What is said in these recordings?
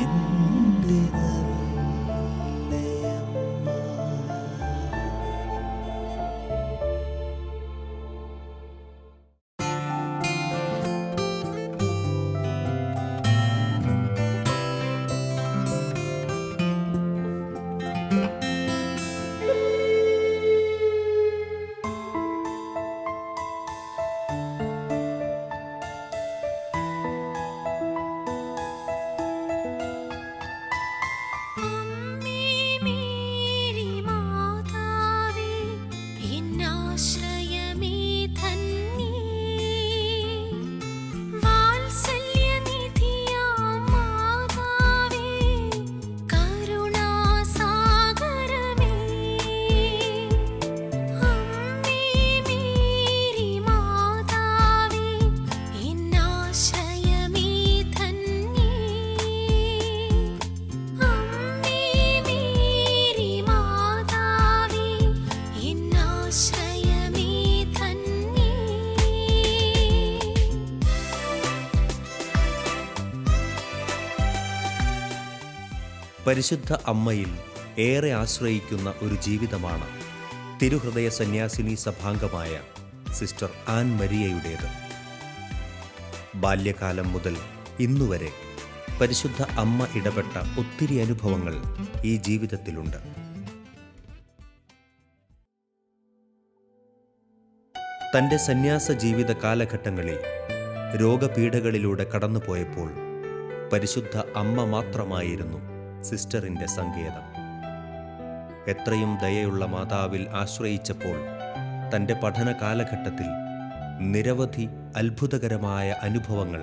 എൻ്റെ നല്ലയമ്മ. പരിശുദ്ധ അമ്മയിൽ ഏറെ ആശ്രയിക്കുന്ന ഒരു ജീവിതമാണ് തിരുഹൃദയ സന്യാസിനി സഭാംഗമായ സിസ്റ്റർ ആൻ മരിയയുടേത്. ബാല്യകാലം മുതൽ ഇന്നുവരെ പരിശുദ്ധ അമ്മ ഇടപെട്ട ഒത്തിരി അനുഭവങ്ങൾ ഈ ജീവിതത്തിലുണ്ട്. തൻ്റെ സന്യാസ ജീവിത കാലഘട്ടങ്ങളിൽ രോഗപീഠകളിലൂടെ കടന്നുപോയപ്പോൾ പരിശുദ്ധ അമ്മ മാത്രമായിരുന്നു സിസ്റ്ററിൻ്റെ സങ്കേതം. എത്രയും ദയയുള്ള മാതാവിൽ ആശ്രയിച്ചപ്പോൾ തൻ്റെ പഠന കാലഘട്ടത്തിൽ നിരവധി അത്ഭുതകരമായ അനുഭവങ്ങൾ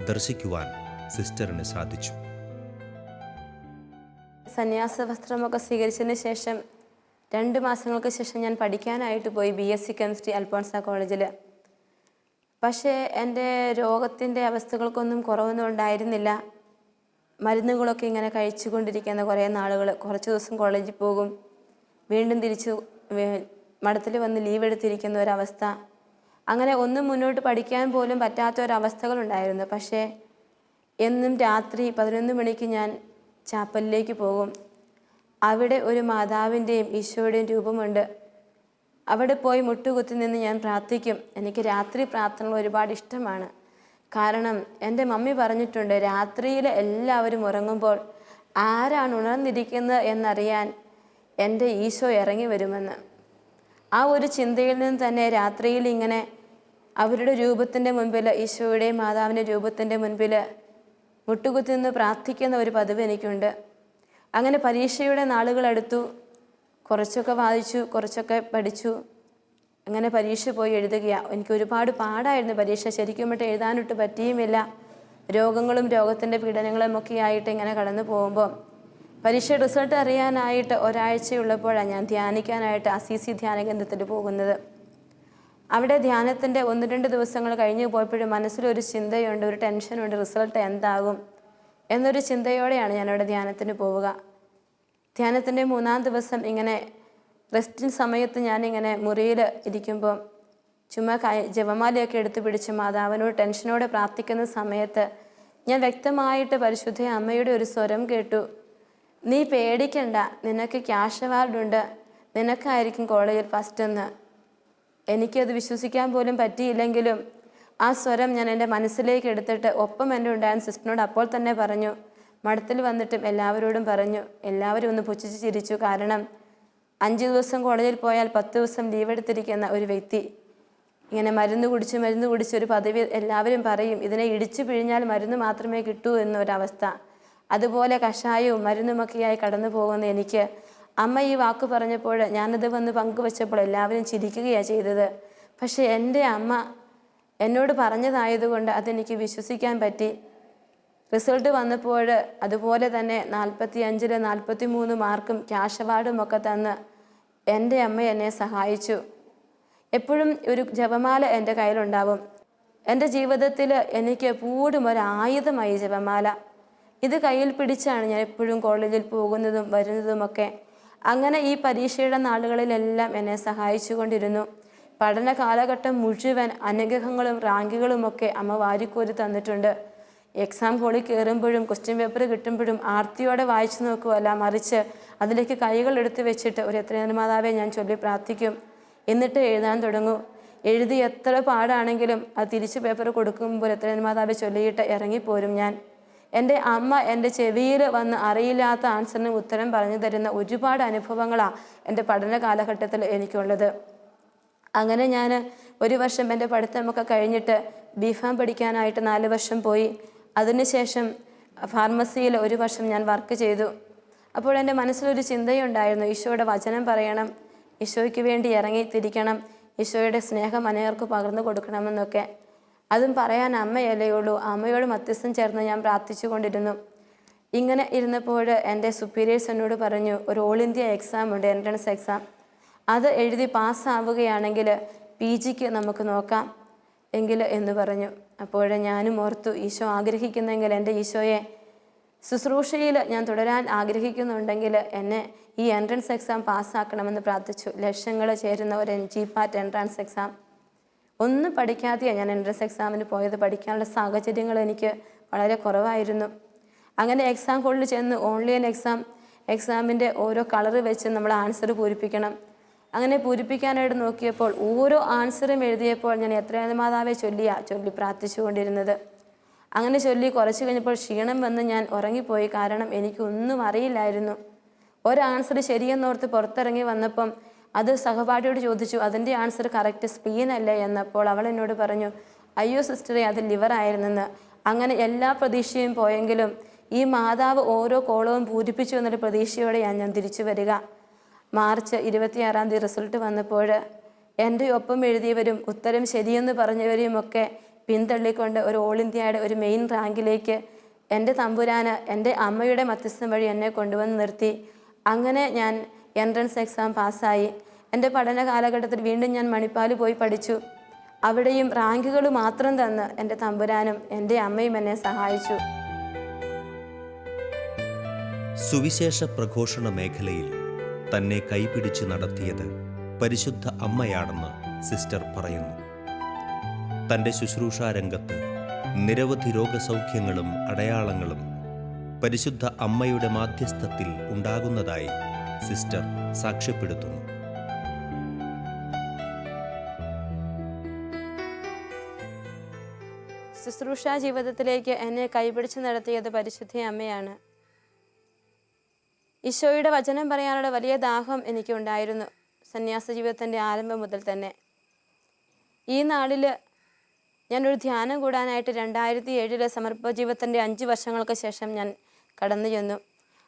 ദർശിക്കുവാൻ സിസ്റ്ററിന് സാധിച്ചു. സന്യാസ വസ്ത്രമൊക്കെ സ്വീകരിച്ചതിന് ശേഷം 2 മാസങ്ങൾക്ക് ശേഷം ഞാൻ പഠിക്കാനായിട്ട് പോയി BSc കെമിസ്ട്രി അൽഫോൺസ കോളേജിൽ. പക്ഷേ എൻ്റെ രോഗത്തിൻ്റെ അവസ്ഥകൾക്കൊന്നും കുറവൊന്നും ഉണ്ടായിരുന്നില്ല. മരുന്നുകളൊക്കെ ഇങ്ങനെ കഴിച്ചുകൊണ്ടിരിക്കുന്ന കുറേ നാളുകൾ, കുറച്ച് ദിവസം കോളേജിൽ പോകും, വീണ്ടും തിരിച്ച് മഠത്തിൽ വന്ന് ലീവ് എടുത്തിരിക്കുന്ന ഒരവസ്ഥ. അങ്ങനെ ഒന്നും മുന്നോട്ട് പഠിക്കാൻ പോലും പറ്റാത്ത ഒരവസ്ഥകളുണ്ടായിരുന്നു. പക്ഷേ എന്നും രാത്രി 11 മണിക്ക് ഞാൻ ചാപ്പലിലേക്ക് പോകും. അവിടെ ഒരു മാതാവിൻ്റെയും ഈശോയുടെയും രൂപമുണ്ട്. അവിടെ പോയി മുട്ടുകുത്തി നിന്ന് ഞാൻ പ്രാർത്ഥിക്കും. എനിക്ക് രാത്രി പ്രാർത്ഥനകൾ ഒരുപാട് ഇഷ്ടമാണ്. കാരണം എൻ്റെ മമ്മി പറഞ്ഞിട്ടുണ്ട്, രാത്രിയിൽ എല്ലാവരും ഉറങ്ങുമ്പോൾ ആരാണ് ഉണർന്നിരിക്കുന്നത് എന്നറിയാൻ എൻ്റെ ഈശോ ഇറങ്ങി വരുമെന്ന്. ആ ഒരു ചിന്തയിൽ നിന്ന് തന്നെ രാത്രിയിൽ ഇങ്ങനെ അവരുടെ രൂപത്തിൻ്റെ മുൻപിൽ, ഈശോയുടെയും മാതാവിൻ്റെ രൂപത്തിൻ്റെ മുൻപിൽ മുട്ടുകുത്തി നിന്ന് പ്രാർത്ഥിക്കുന്ന ഒരു പതിവ് എനിക്കുണ്ട്. അങ്ങനെ പരീക്ഷയുടെ നാളുകളെടുത്തു. കുറച്ചൊക്കെ വായിച്ചു, കുറച്ചൊക്കെ പഠിച്ചു. അങ്ങനെ പരീക്ഷ പോയി എഴുതുകയാണ്. എനിക്ക് ഒരുപാട് പാടായിരുന്നു പരീക്ഷ. ശരിക്കും മറ്റും എഴുതാനൊട്ട് പറ്റിയുമില്ല. രോഗങ്ങളും രോഗത്തിൻ്റെ പീഡനങ്ങളും ഒക്കെ ആയിട്ട് ഇങ്ങനെ കടന്നു പോകുമ്പോൾ പരീക്ഷ റിസൾട്ട് അറിയാനായിട്ട് ഒരാഴ്ചയുള്ളപ്പോഴാണ് ഞാൻ ധ്യാനിക്കാനായിട്ട് അസീസി ധ്യാന കേന്ദ്രത്തിൽ പോകുന്നത്. അവിടെ ധ്യാനത്തിൻ്റെ 1-2 ദിവസങ്ങൾ കഴിഞ്ഞ് പോയപ്പോഴും മനസ്സിലൊരു ചിന്തയുണ്ട്, ഒരു ടെൻഷനുണ്ട്, റിസൾട്ട് എന്താകും എന്നൊരു ചിന്തയോടെയാണ് ഞാനവിടെ ധ്യാനത്തിന് പോവുക. ധ്യാനത്തിൻ്റെ 3-ാം ദിവസം ഇങ്ങനെ റെസ്റ്റിൻ സമയത്ത് ഞാനിങ്ങനെ മുറിയിൽ ഇരിക്കുമ്പോൾ ചുമ്മാ ജപമാലയൊക്കെ എടുത്തു പിടിച്ച് മാതാവിനോട് ടെൻഷനോടെ പ്രാർത്ഥിക്കുന്ന സമയത്ത് ഞാൻ വ്യക്തമായിട്ട് പരിശുദ്ധ അമ്മയുടെ ഒരു സ്വരം കേട്ടു. നീ പേടിക്കണ്ട, നിനക്ക് ക്യാഷ് അവാർഡുണ്ട്, നിനക്കായിരിക്കും കോളേജിൽ ഫസ്റ്റ് എന്ന്. എനിക്കത് വിശ്വസിക്കാൻ പോലും പറ്റിയില്ലെങ്കിലും ആ സ്വരം ഞാൻ എൻ്റെ മനസ്സിലേക്ക് എടുത്തിട്ട് ഒപ്പം എൻ്റെ ഉണ്ടായിരുന്ന സിസ്റ്ററിനോട് അപ്പോൾ തന്നെ പറഞ്ഞു. മഠത്തിൽ വന്നിട്ടും എല്ലാവരോടും പറഞ്ഞു. എല്ലാവരും ഒന്ന് പുച്ഛിച്ച് ചിരിച്ചു. കാരണം 5 ദിവസം കോളേജിൽ പോയാൽ 10 ദിവസം ലീവ് എടുത്തിരിക്കുന്ന ഒരു വ്യക്തി ഇങ്ങനെ മരുന്ന് കുടിച്ച് ഒരു പദവി എല്ലാവരും പറയും, ഇതിനെ ഇടിച്ചു പിഴിഞ്ഞാൽ മരുന്ന് മാത്രമേ കിട്ടൂ എന്നൊരവസ്ഥ. അതുപോലെ കഷായവും മരുന്നുമൊക്കെയായി കടന്നു പോകുന്ന എനിക്ക് അമ്മ ഈ വാക്ക് പറഞ്ഞപ്പോൾ ഞാനത് വന്ന് പങ്കുവച്ചപ്പോൾ എല്ലാവരും ചിരിക്കുകയാണ് ചെയ്തത്. പക്ഷേ എൻ്റെ അമ്മ എന്നോട് പറഞ്ഞതായതുകൊണ്ട് അതെനിക്ക് വിശ്വസിക്കാൻ പറ്റി. റിസൾട്ട് വന്നപ്പോൾ അതുപോലെ തന്നെ 45-ൽ 43 മാർക്കും ക്യാഷ് അവാർഡും ഒക്കെ തന്ന് എൻ്റെ അമ്മ എന്നെ സഹായിച്ചു. എപ്പോഴും ഒരു ജപമാല എൻ്റെ കയ്യിലുണ്ടാവും. എൻ്റെ ജീവിതത്തിൽ എനിക്ക് എപ്പോഴും ഒരായുധമായി ജപമാല. ഇത് കയ്യിൽ പിടിച്ചാണ് ഞാൻ എപ്പോഴും കോളേജിൽ പോകുന്നതും വരുന്നതുമൊക്കെ. അങ്ങനെ ഈ പരീക്ഷയുടെ നാളുകളിലെല്ലാം എന്നെ സഹായിച്ചു കൊണ്ടിരുന്നു. പഠന കാലഘട്ടം മുഴുവൻ അനുഗ്രഹങ്ങളും റാങ്കുകളുമൊക്കെ അമ്മ വാരിക്കോരി തന്നിട്ടുണ്ട്. എക്സാം ഹോളിൽ കയറുമ്പോഴും ക്വസ്റ്റ്യൻ പേപ്പർ കിട്ടുമ്പോഴും ആർത്തിയോടെ വായിച്ചു നോക്കുകയല്ല, മറിച്ച് അതിലേക്ക് കൈകൾ എടുത്ത് വെച്ചിട്ട് ഒരു എത്ര നിർമ്മാതാവെ ഞാൻ ചൊല്ലി പ്രാർത്ഥിക്കും. എന്നിട്ട് എഴുതാൻ തുടങ്ങും. എഴുതി എത്ര പാടാണെങ്കിലും അത് തിരിച്ച് പേപ്പർ കൊടുക്കുമ്പോൾ എത്ര നിർമ്മാതാവെ ചൊല്ലിയിട്ട് ഇറങ്ങിപ്പോരും ഞാൻ. എൻ്റെ അമ്മ എൻ്റെ ചെവിയിൽ വന്ന് അറിയില്ലാത്ത ആൻസറിന് ഉത്തരം പറഞ്ഞു തരുന്ന ഒരുപാട് അനുഭവങ്ങളാണ് എൻ്റെ പഠന കാലഘട്ടത്തിൽ എനിക്കുള്ളത്. അങ്ങനെ ഞാൻ ഒരു വർഷം എൻ്റെ പഠിത്തമൊക്കെ കഴിഞ്ഞിട്ട് ബിഫാം പഠിക്കാനായിട്ട് 4 വർഷം പോയി. അതിനുശേഷം ഫാർമസിയിൽ 1 വർഷം ഞാൻ വർക്ക് ചെയ്തു. അപ്പോൾ എൻ്റെ മനസ്സിലൊരു ചിന്തയുണ്ടായിരുന്നു, ഈശോയുടെ വചനം പറയണം, ഈശോയ്ക്ക് വേണ്ടി ഇറങ്ങി തിരിക്കണം, ഈശോയുടെ സ്നേഹം അനേകർക്ക് പകർന്നു കൊടുക്കണമെന്നൊക്കെ. അതും പറയാൻ അമ്മയല്ലേ ഉള്ളൂ. അമ്മയോട് മധ്യസ്ഥം ചേർന്ന് ഞാൻ പ്രാർത്ഥിച്ചു കൊണ്ടിരുന്നു. ഇങ്ങനെ ഇരുന്നപ്പോൾ എൻ്റെ സുപ്പീരിയേഴ്സ് എന്നോട് പറഞ്ഞു, ഒരു ഓൾ ഇന്ത്യ എക്സാം ഉണ്ട്, എൻട്രൻസ് എക്സാം. അത് എഴുതി പാസ്സാവുകയാണെങ്കിൽ PGക്ക് നമുക്ക് നോക്കാം എങ്കിൽ എന്ന് പറഞ്ഞു. അപ്പോൾ ഞാനും ഓർത്തു, ഈശോ ആഗ്രഹിക്കുന്നെങ്കിൽ എൻ്റെ ഈശോയെ, ശുശ്രൂഷയിൽ ഞാൻ തുടരാൻ ആഗ്രഹിക്കുന്നുണ്ടെങ്കിൽ എന്നെ ഈ എൻട്രൻസ് എക്സാം പാസ്സാക്കണമെന്ന് പ്രാർത്ഥിച്ചു. ലക്ഷങ്ങൾ ചേരുന്ന ഒരു GPAT എൻട്രൻസ് എക്സാം. ഒന്നും പഠിക്കാതെയാണ് ഞാൻ എൻട്രൻസ് എക്സാമിന് പോയത്. പഠിക്കാനുള്ള സാഹചര്യങ്ങൾ എനിക്ക് വളരെ കുറവായിരുന്നു. അങ്ങനെ എക്സാം ഹോളിൽ ചെന്ന് ഓൺലൈൻ എക്സാമിൻ്റെ ഓരോ കളറ് വെച്ച് നമ്മൾ ആൻസർ പൂരിപ്പിക്കണം. അങ്ങനെ പൂരിപ്പിക്കാനായിട്ട് നോക്കിയപ്പോൾ ഓരോ ആൻസറും എഴുതിയപ്പോൾ ഞാൻ എത്ര മാതാവെ ചൊല്ലി പ്രാർത്ഥിച്ചു കൊണ്ടിരുന്നത്. അങ്ങനെ ചൊല്ലി കുറച്ച് കഴിഞ്ഞപ്പോൾ ക്ഷീണം വന്ന് ഞാൻ ഉറങ്ങിപ്പോയി. കാരണം എനിക്കൊന്നും അറിയില്ലായിരുന്നു. ഒരു ആൻസർ ശരിയെന്നോർത്ത് പുറത്തിറങ്ങി വന്നപ്പം അത് സഹപാഠിയോട് ചോദിച്ചു, അതിൻ്റെ ആൻസർ കറക്റ്റ് സ്പീൻ അല്ലേ എന്നപ്പോൾ അവൾ എന്നോട് പറഞ്ഞു, അയ്യോ സിസ്റ്ററെ, അത് ലിവർ ആയിരുന്നെന്ന്. അങ്ങനെ എല്ലാ പ്രതീക്ഷയും പോയെങ്കിലും ഈ മാതാവ് ഓരോ കോളവും പൂരിപ്പിച്ചു എന്നൊരു പ്രതീക്ഷയോടെയാണ് ഞാൻ തിരിച്ചു വരിക. മാർച്ച് 26-ാം തീയതി റിസൾട്ട് വന്നപ്പോൾ എൻ്റെ ഒപ്പം എഴുതിയവരും ഉത്തരം ശരിയെന്ന് പറഞ്ഞവരെയും ഒക്കെ പിന്തള്ളിക്കൊണ്ട് ഒരു ഓൾ ഇന്ത്യയുടെ ഒരു മെയിൻ റാങ്കിലേക്ക് എൻ്റെ തമ്പുരാന് എൻ്റെ അമ്മയുടെ മധ്യസ്ഥം വഴി എന്നെ കൊണ്ടുവന്ന് നിർത്തി. അങ്ങനെ ഞാൻ എൻട്രൻസ് എക്സാം പാസ്സായി. എൻ്റെ പഠന കാലഘട്ടത്തിൽ വീണ്ടും ഞാൻ മണിപ്പാൽ പോയി പഠിച്ചു. അവിടെയും റാങ്കുകൾ മാത്രം തന്ന് എൻ്റെ തമ്പുരാനും എൻ്റെ അമ്മയും എന്നെ സഹായിച്ചു. സുവിശേഷ പ്രഘോഷണ മേഖലയിൽ തന്നെ കൈപിടിച്ച് നടത്തിയത് പരിശുദ്ധ അമ്മയാണെന്ന് സിസ്റ്റർ പറയുന്നു. തൻ്റെ ശുശ്രൂഷാരംഗത്ത് നിരവധി രോഗസൗഖ്യങ്ങളും അടയാളങ്ങളും പരിശുദ്ധ അമ്മയുടെ മാധ്യസ്ഥത്തിൽ ഉണ്ടാകുന്നതായി സിസ്റ്റർ സാക്ഷ്യപ്പെടുത്തുന്നു. ശുശ്രൂഷാ ജീവിതത്തിലേക്ക് എന്നെ കൈപിടിച്ച് നടത്തിയത് പരിശുദ്ധ അമ്മയാണ്. ഈശോയുടെ വചനം പറയാനുള്ള വലിയ ദാഹം എനിക്കുണ്ടായിരുന്നു സന്യാസ ജീവിതത്തിൻ്റെ ആരംഭം മുതൽ തന്നെ. ഈ നാളിൽ ഞാനൊരു ധ്യാനം കൂടാനായിട്ട് 2007 സമർപ്പ ജീവിതത്തിൻ്റെ 5 വർഷങ്ങൾക്ക് ശേഷം ഞാൻ കടന്നു ചെന്നു.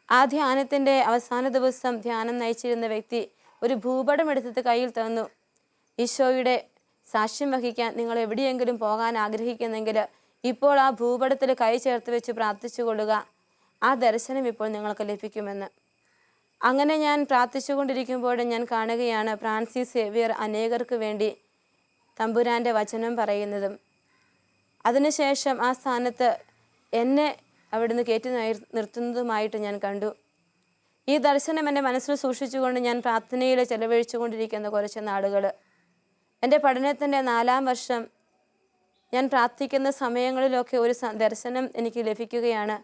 ആ ധ്യാനത്തിൻ്റെ അവസാന ദിവസം ധ്യാനം നയിച്ചിരുന്ന വ്യക്തി ഒരു ഭൂപടം എടുത്തിട്ട് കയ്യിൽ തന്നു. ഈശോയുടെ സാക്ഷ്യം വഹിക്കാൻ നിങ്ങൾ എവിടെയെങ്കിലും പോകാൻ ആഗ്രഹിക്കുന്നെങ്കിൽ ഇപ്പോൾ ആ ഭൂപടത്തിൽ കൈ ചേർത്ത് വെച്ച് പ്രാർത്ഥിച്ചു കൊള്ളുക, ആ ദർശനം ഇപ്പോൾ നിങ്ങൾക്ക് ലഭിക്കുമെന്ന്. അങ്ങനെ ഞാൻ പ്രാർത്ഥിച്ചു കൊണ്ടിരിക്കുമ്പോൾ ഞാൻ കാണുകയാണ് ഫ്രാൻസിസ് സേവിയർ അനേകർക്ക് വേണ്ടി തമ്പുരാൻ്റെ വചനം പറയുന്നതും. അതിനുശേഷം ആ സ്ഥാനത്ത് എന്നെ അവിടുന്ന് കയറ്റി നിർത്തുന്നതുമായിട്ട് ഞാൻ കണ്ടു. ഈ ദർശനം എൻ്റെ മനസ്സിൽ സൂക്ഷിച്ചുകൊണ്ട് ഞാൻ പ്രാർത്ഥനയിൽ ചെലവഴിച്ചു കൊണ്ടിരിക്കുന്ന കുറച്ച് നാളുകൾ, എൻ്റെ പഠനത്തിൻ്റെ 4-ാം വർഷം ഞാൻ പ്രാർത്ഥിക്കുന്ന സമയങ്ങളിലൊക്കെ ഒരു ദർശനം എനിക്ക് ലഭിക്കുകയാണ്.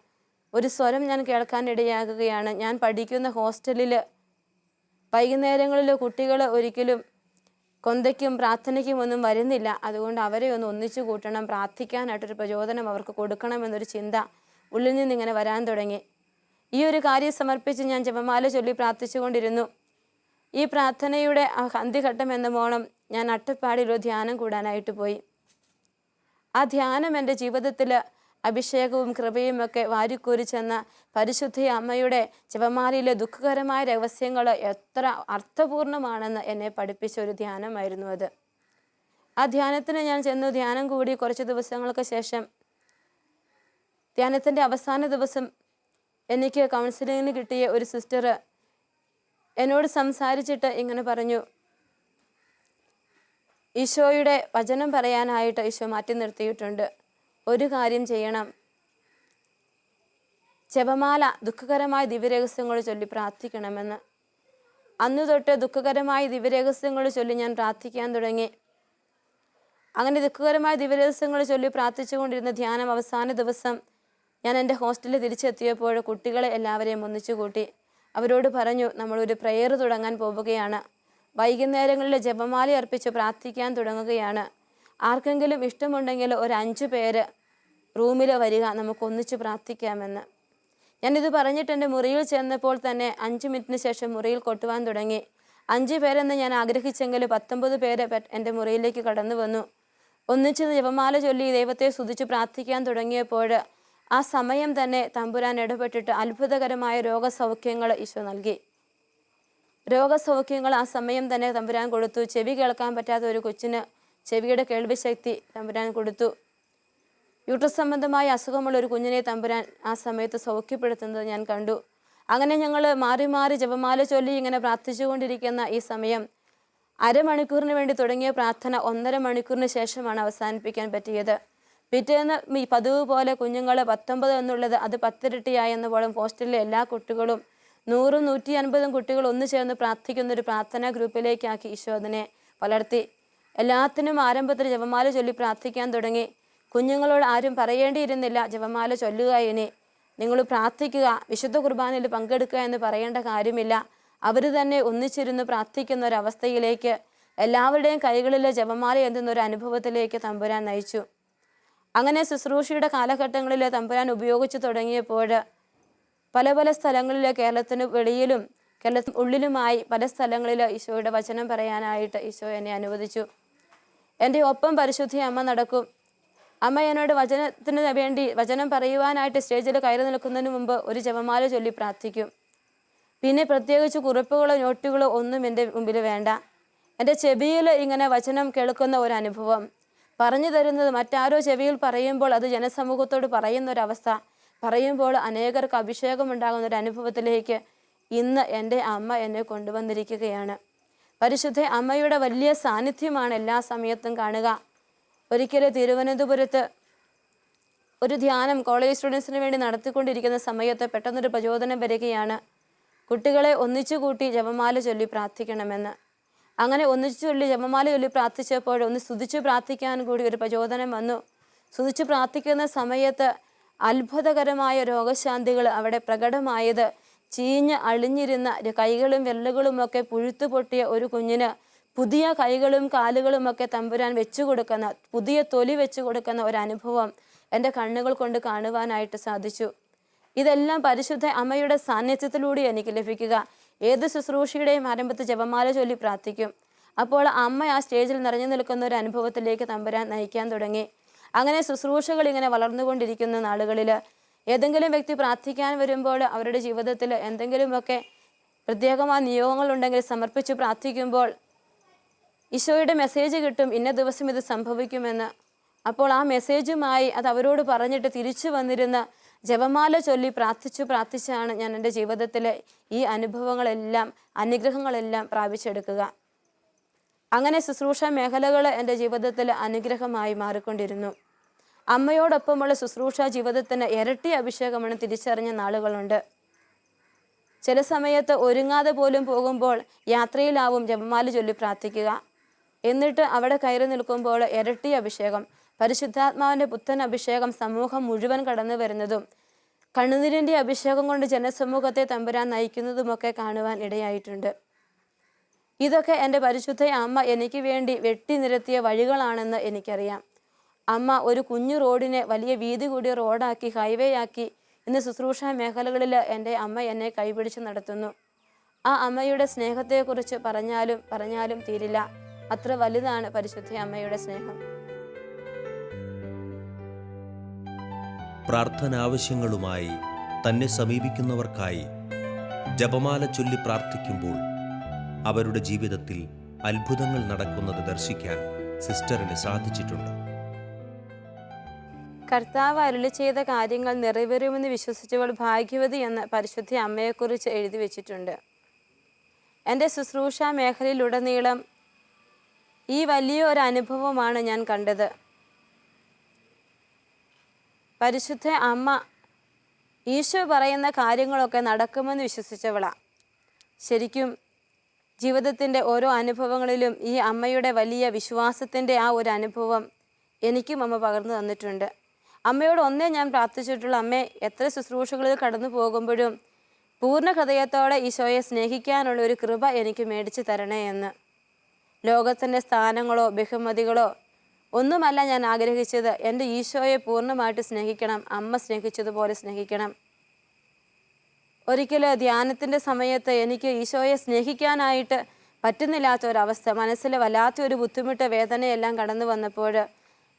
ഒരു സ്വരം ഞാൻ കേൾക്കാനിടയാകുകയാണ്. ഞാൻ പഠിക്കുന്ന ഹോസ്റ്റലിൽ വൈകുന്നേരങ്ങളിൽ കുട്ടികൾ ഒരിക്കലും കൊന്തയ്ക്കും പ്രാർത്ഥനയ്ക്കും ഒന്നും വരുന്നില്ല. അതുകൊണ്ട് അവരെ ഒന്ന് ഒന്നിച്ചു കൂട്ടണം, പ്രാർത്ഥിക്കാനായിട്ടൊരു പ്രചോദനം അവർക്ക് കൊടുക്കണമെന്നൊരു ചിന്ത ഉള്ളിൽ നിന്നിങ്ങനെ വരാൻ തുടങ്ങി. ഈ ഒരു കാര്യം സമർപ്പിച്ച് ഞാൻ ജപമാല ചൊല്ലി പ്രാർത്ഥിച്ചു കൊണ്ടിരുന്നു. ഈ പ്രാർത്ഥനയുടെ അന്ത്യഘട്ടം എന്ന മോണം ഞാൻ അട്ടപ്പാടിയിൽ ഒരു ധ്യാനം കൂടാനായിട്ട് പോയി. ആ ധ്യാനം എൻ്റെ ജീവിതത്തിൽ അഭിഷേകവും കൃപയും ഒക്കെ വാരിക്കോരിച്ചെന്ന പരിശുദ്ധ അമ്മയുടെ ജപമാലയിലെ ദുഃഖകരമായ രഹസ്യങ്ങൾ എത്ര അർത്ഥപൂർണമാണെന്ന് എന്നെ പഠിപ്പിച്ച ഒരു ധ്യാനമായിരുന്നു അത്. ആ ധ്യാനത്തിന് ഞാൻ ചെന്നു. ധ്യാനം കൂടി കുറച്ച് ദിവസങ്ങൾക്ക് ശേഷം ധ്യാനത്തിൻ്റെ അവസാന ദിവസം എനിക്ക് കൗൺസിലിങ്ങിന് കിട്ടിയ ഒരു സിസ്റ്റർ എന്നോട് സംസാരിച്ചിട്ട് ഇങ്ങനെ പറഞ്ഞു, ഈശോയുടെ വചനം പറയാനായിട്ട് ഈശോ മാറ്റി നിർത്തിയിട്ടുണ്ട്. ഒരു കാര്യം ചെയ്യണം, ജപമാല ദുഃഖകരമായ ദിവ്യരഹസ്യങ്ങൾ ചൊല്ലി പ്രാർത്ഥിക്കണമെന്ന്. അന്നു തൊട്ട് ദുഃഖകരമായ ദിവ്യരഹസ്യങ്ങൾ ചൊല്ലി ഞാൻ പ്രാർത്ഥിക്കാൻ തുടങ്ങി. അങ്ങനെ ദുഃഖകരമായ ദിവസങ്ങൾ ചൊല്ലി പ്രാർത്ഥിച്ചുകൊണ്ടിരുന്ന ധ്യാനം അവസാന ദിവസം ഞാൻ എൻ്റെ ഹോസ്റ്റലിൽ തിരിച്ചെത്തിയപ്പോൾ കുട്ടികളെ എല്ലാവരെയും ഒന്നിച്ചു കൂട്ടി. അവരോട് പറഞ്ഞു, നമ്മളൊരു പ്രെയർ തുടങ്ങാൻ പോവുകയാണ്. വൈകുന്നേരങ്ങളിൽ ജപമാല അർപ്പിച്ച് പ്രാർത്ഥിക്കാൻ തുടങ്ങുകയാണ്. ആർക്കെങ്കിലും ഇഷ്ടമുണ്ടെങ്കിൽ ഒരു 5 പേര് റൂമിൽ വരിക, നമുക്ക് ഒന്നിച്ച് പ്രാർത്ഥിക്കാമെന്ന്. ഞാനിത് പറഞ്ഞിട്ട് എൻ്റെ മുറിയിൽ ചെന്നപ്പോൾ തന്നെ 5 മിനിറ്റിന് ശേഷം മുറിയിൽ കൊട്ടുവാൻ തുടങ്ങി. 5 പേരെന്ന് ഞാൻ ആഗ്രഹിച്ചെങ്കിൽ 19 പേര് എൻ്റെ മുറിയിലേക്ക് കടന്നു വന്നു. ഒന്നിച്ച് ജപമാല ചൊല്ലി ദൈവത്തെ സ്തുതിച്ച് പ്രാർത്ഥിക്കാൻ തുടങ്ങിയപ്പോൾ ആ സമയം തന്നെ തമ്പുരാൻ ഇടപെട്ടിട്ട് അത്ഭുതകരമായ രോഗസൗഖ്യങ്ങൾ ഈശോ നൽകി. രോഗസൗഖ്യങ്ങൾ ആ സമയം തന്നെ തമ്പുരാൻ കൊടുത്തു. ചെവി കേൾക്കാൻ പറ്റാത്ത ഒരു കൊച്ചിന് ചെവിയുടെ കേൾവിശക്തി തമ്പുരാൻ കൊടുത്തു. യൂട്രസ് സംബന്ധമായ അസുഖമുള്ള ഒരു കുഞ്ഞിനെ തമ്പുരാൻ ആ സമയത്ത് സൗഖ്യപ്പെടുത്തുന്നത് ഞാൻ കണ്ടു. അങ്ങനെ ഞങ്ങൾ മാറി മാറി ജപമാല ചൊല്ലി ഇങ്ങനെ പ്രാർത്ഥിച്ചുകൊണ്ടിരിക്കുന്ന ഈ സമയം അരമണിക്കൂറിന് വേണ്ടി തുടങ്ങിയ പ്രാർത്ഥന 1.5 മണിക്കൂറിന് ശേഷമാണ് അവസാനിപ്പിക്കാൻ പറ്റിയത്. പിറ്റേന്ന് ഈ പതിവ് പോലെ കുഞ്ഞുങ്ങൾ 19 എന്നുള്ളത് അത് 10 ഇരട്ടിയായെന്നപ്പോഴും ഹോസ്റ്റലിലെ എല്ലാ കുട്ടികളും 100, 150 കുട്ടികൾ ഒന്നു ചേർന്ന് പ്രാർത്ഥിക്കുന്നൊരു പ്രാർത്ഥനാ ഗ്രൂപ്പിലേക്കാക്കി ഈശോ അതിനെ വളർത്തി. എല്ലാത്തിനും ആരംഭത്തിൽ ജപമാല ചൊല്ലി പ്രാർത്ഥിക്കാൻ തുടങ്ങി. കുഞ്ഞുങ്ങളോട് ആരും പറയേണ്ടിയിരുന്നില്ല ജപമാല ചൊല്ലുക, ഇനി നിങ്ങൾ പ്രാർത്ഥിക്കുക, വിശുദ്ധ കുർബാനയിൽ പങ്കെടുക്കുക എന്ന് പറയേണ്ട കാര്യമില്ല. അവർ തന്നെ ഒന്നിച്ചിരുന്ന് പ്രാർത്ഥിക്കുന്ന ഒരവസ്ഥയിലേക്ക്, എല്ലാവരുടെയും കൈകളിൽ ജപമാല എന്തുന്നൊരു അനുഭവത്തിലേക്ക് തമ്പുരാൻ നയിച്ചു. അങ്ങനെ ശുശ്രൂഷയുടെ കാലഘട്ടങ്ങളിൽ തമ്പുരാൻ ഉപയോഗിച്ച് തുടങ്ങിയപ്പോൾ പല പല സ്ഥലങ്ങളിൽ കേരളത്തിന് വെളിയിലും കേരളത്തിന് ഉള്ളിലുമായി പല സ്ഥലങ്ങളിൽ ഈശോയുടെ വചനം പറയാനായിട്ട് ഈശോ എന്നെ അനുവദിച്ചു. എൻ്റെ ഒപ്പം പരിശുദ്ധ അമ്മ നടക്കും. അമ്മ എന്നോട് വചനത്തിന് വേണ്ടി വചനം പറയുവാനായിട്ട് സ്റ്റേജിൽ കയറി നിൽക്കുന്നതിന് മുമ്പ് ഒരു ജപമാല ചൊല്ലി പ്രാർത്ഥിക്കും. പിന്നെ പ്രത്യേകിച്ച് കുറിപ്പുകളോ നോട്ടുകളോ ഒന്നും എൻ്റെ മുമ്പിൽ വേണ്ട. എൻ്റെ ചെവിയിൽ ഇങ്ങനെ വചനം കേൾക്കുന്ന ഒരു അനുഭവം, പറഞ്ഞു തരുന്നത് മറ്റാരോ ചെവിയിൽ പറയുമ്പോൾ അത് ജനസമൂഹത്തോട് പറയുന്ന ഒരവസ്ഥ, പറയുമ്പോൾ അനേകർക്ക് അഭിഷേകം ഉണ്ടാകുന്ന ഒരു അനുഭവത്തിലേക്ക് ഇന്ന് എൻ്റെ അമ്മ എന്നെ കൊണ്ടുവന്നിരിക്കുകയാണ്. പരിശുദ്ധ അമ്മയുടെ വലിയ സാന്നിധ്യമാണ് എല്ലാ സമയത്തും കാണുക. ഒരിക്കലും തിരുവനന്തപുരത്ത് ഒരു ധ്യാനം കോളേജ് സ്റ്റുഡൻസിന് വേണ്ടി നടത്തിക്കൊണ്ടിരിക്കുന്ന സമയത്ത് പെട്ടെന്നൊരു പ്രചോദനം വരികയാണ്, കുട്ടികളെ ഒന്നിച്ചു കൂട്ടി ജപമാല ചൊല്ലി പ്രാർത്ഥിക്കണമെന്ന്. അങ്ങനെ ഒന്നിച്ചു ചൊല്ലി ജപമാല ചൊല്ലി പ്രാർത്ഥിച്ചപ്പോൾ ഒന്ന് സ്തുതിച്ച് പ്രാർത്ഥിക്കാൻ കൂടി ഒരു പ്രചോദനം വന്നു. സ്തുതിച്ച് പ്രാർത്ഥിക്കുന്ന സമയത്ത് അത്ഭുതകരമായ രോഗശാന്തികൾ അവിടെ പ്രകടമായത്, ചീഞ്ഞ് അളിഞ്ഞിരുന്ന കൈകളും വിരലുകളുമൊക്കെ പുഴുത്തു പൊട്ടിയ ഒരു കുഞ്ഞിന് പുതിയ കൈകളും കാലുകളുമൊക്കെ തമ്പുരാൻ വെച്ചു കൊടുക്കുന്ന, പുതിയ തൊലി വെച്ചു കൊടുക്കുന്ന ഒരനുഭവം എൻ്റെ കണ്ണുകൾ കൊണ്ട് കാണുവാനായിട്ട് സാധിച്ചു. ഇതെല്ലാം പരിശുദ്ധ അമ്മയുടെ സാന്നിധ്യത്തിലൂടെ എനിക്ക് ലഭിക്കുക. ഏത് ശുശ്രൂഷയുടെയും ആരംഭത്തിൽ ജപമാല ചൊല്ലി പ്രാർത്ഥിക്കും. അപ്പോൾ അമ്മ ആ സ്റ്റേജിൽ നിറഞ്ഞു നിൽക്കുന്ന ഒരു അനുഭവത്തിലേക്ക് തമ്പുരാൻ നയിക്കാൻ തുടങ്ങി. അങ്ങനെ ശുശ്രൂഷകൾ ഇങ്ങനെ വളർന്നുകൊണ്ടിരിക്കുന്ന നാളുകളിൽ ഏതെങ്കിലും വ്യക്തി പ്രാർത്ഥിക്കാൻ വരുമ്പോൾ അവരുടെ ജീവിതത്തിൽ എന്തെങ്കിലുമൊക്കെ പ്രത്യേകമായ നിയോഗങ്ങളുണ്ടെങ്കിൽ സമർപ്പിച്ച് പ്രാർത്ഥിക്കുമ്പോൾ ഈശോയുടെ മെസ്സേജ് കിട്ടും, ഇന്ന ദിവസം ഇത് സംഭവിക്കുമെന്ന്. അപ്പോൾ ആ മെസ്സേജുമായി അത് അവരോട് പറഞ്ഞിട്ട് തിരിച്ചു വന്നിരുന്ന ജപമാല ചൊല്ലി പ്രാർത്ഥിച്ചാണ് ഞാൻ എൻ്റെ ജീവിതത്തിലെ ഈ അനുഭവങ്ങളെല്ലാം അനുഗ്രഹങ്ങളെല്ലാം പ്രാപിച്ചെടുക്കുക. അങ്ങനെ ശുശ്രൂഷ മേഖലകൾ എൻ്റെ ജീവിതത്തിൽ അനുഗ്രഹമായി മാറിക്കൊണ്ടിരുന്നു. അമ്മയോടൊപ്പമുള്ള ശുശ്രൂഷ ജീവിതത്തിന് ഇരട്ടി അഭിഷേകമാണ് തിരിച്ചറിഞ്ഞ നാളുകളുണ്ട്. ചില സമയത്ത് ഒരുങ്ങാതെ പോലും പോകുമ്പോൾ യാത്രയിലാവും ജപമാല ചൊല്ലി പ്രാർത്ഥിക്കുക. എന്നിട്ട് അവിടെ കയറി നിൽക്കുമ്പോൾ ഇരട്ടി അഭിഷേകം, പരിശുദ്ധാത്മാവിൻ്റെ പുത്തൻ അഭിഷേകം സമൂഹം മുഴുവൻ കടന്നു വരുന്നതും കണ്ണുനീരിൻ്റെ അഭിഷേകം കൊണ്ട് ജനസമൂഹത്തെ തമ്പുരാൻ നയിക്കുന്നതുമൊക്കെ കാണുവാൻ ഇടയായിട്ടുണ്ട്. ഇതൊക്കെ എൻ്റെ പരിശുദ്ധ അമ്മ എനിക്ക് വേണ്ടി വെട്ടി നിരത്തിയ വഴികളാണെന്ന് എനിക്കറിയാം. അമ്മ ഒരു കുഞ്ഞു റോഡിനെ വലിയ വീതി കൂടിയ റോഡാക്കി, ഹൈവേ ആക്കി ഇന്ന് ശുശ്രൂഷ മേഖലകളിൽ എൻ്റെ അമ്മ എന്നെ കൈപിടിച്ച് നടത്തുന്നു. ആ അമ്മയുടെ സ്നേഹത്തെക്കുറിച്ച് പറഞ്ഞാലും തീരില്ല. അത്ര വലുതാണ് പരിശുദ്ധ അമ്മയുടെ സ്നേഹം. പ്രാർത്ഥനാവശ്യങ്ങളുമായി തന്നെ സമീപിക്കുന്നവർക്കായി ജപമാല ചൊല്ലി പ്രാർത്ഥിക്കുമ്പോൾ അവരുടെ ജീവിതത്തിൽ അത്ഭുതങ്ങൾ നടക്കുന്നത് ദർശിക്കാൻ സിസ്റ്ററിന് സാധിച്ചിട്ടുണ്ട്. കർത്താവ് അരുളി ചെയ്ത കാര്യങ്ങൾ നിറവേറുമെന്ന് വിശ്വസിച്ചവൾ ഭാഗ്യവതി എന്ന് പരിശുദ്ധ അമ്മയെക്കുറിച്ച് എഴുതി വച്ചിട്ടുണ്ട്. എൻ്റെ ശുശ്രൂഷ മേഖലയിലുടനീളം ഈ വലിയൊരു അനുഭവമാണ് ഞാൻ കണ്ടത്. പരിശുദ്ധ അമ്മ ഈശോ പറയുന്ന കാര്യങ്ങളൊക്കെ നടക്കുമെന്ന് വിശ്വസിച്ചവളാണ്. ശരിക്കും ജീവിതത്തിൻ്റെ ഓരോ അനുഭവങ്ങളിലും ഈ അമ്മയുടെ വലിയ വിശ്വാസത്തിൻ്റെ ആ ഒരു അനുഭവം എനിക്കും അമ്മ പകർന്നു തന്നിട്ടുണ്ട്. അമ്മയോട് ഒന്നേ ഞാൻ പ്രാർത്ഥിച്ചിട്ടുള്ള, അമ്മേ, എത്ര ശുശ്രൂഷകളിൽ കടന്നു പോകുമ്പോഴും പൂർണ്ണ ഹൃദയത്തോടെ ഈശോയെ സ്നേഹിക്കാനുള്ള ഒരു കൃപ എനിക്ക് മേടിച്ചു തരണേ എന്ന്. ലോകത്തിൻ്റെ സ്ഥാനങ്ങളോ ബഹുമതികളോ ഒന്നുമല്ല ഞാൻ ആഗ്രഹിച്ചത്. എൻ്റെ ഈശോയെ പൂർണ്ണമായിട്ട് സ്നേഹിക്കണം, അമ്മ സ്നേഹിച്ചതുപോലെ സ്നേഹിക്കണം. ഒരിക്കൽ ധ്യാനത്തിൻ്റെ സമയത്ത് എനിക്ക് ഈശോയെ സ്നേഹിക്കാനായിട്ട് പറ്റുന്നില്ലാത്തൊരവസ്ഥ, മനസ്സിൽ വല്ലാത്തൊരു ബുദ്ധിമുട്ട്, വേദനയെല്ലാം കടന്നു വന്നപ്പോൾ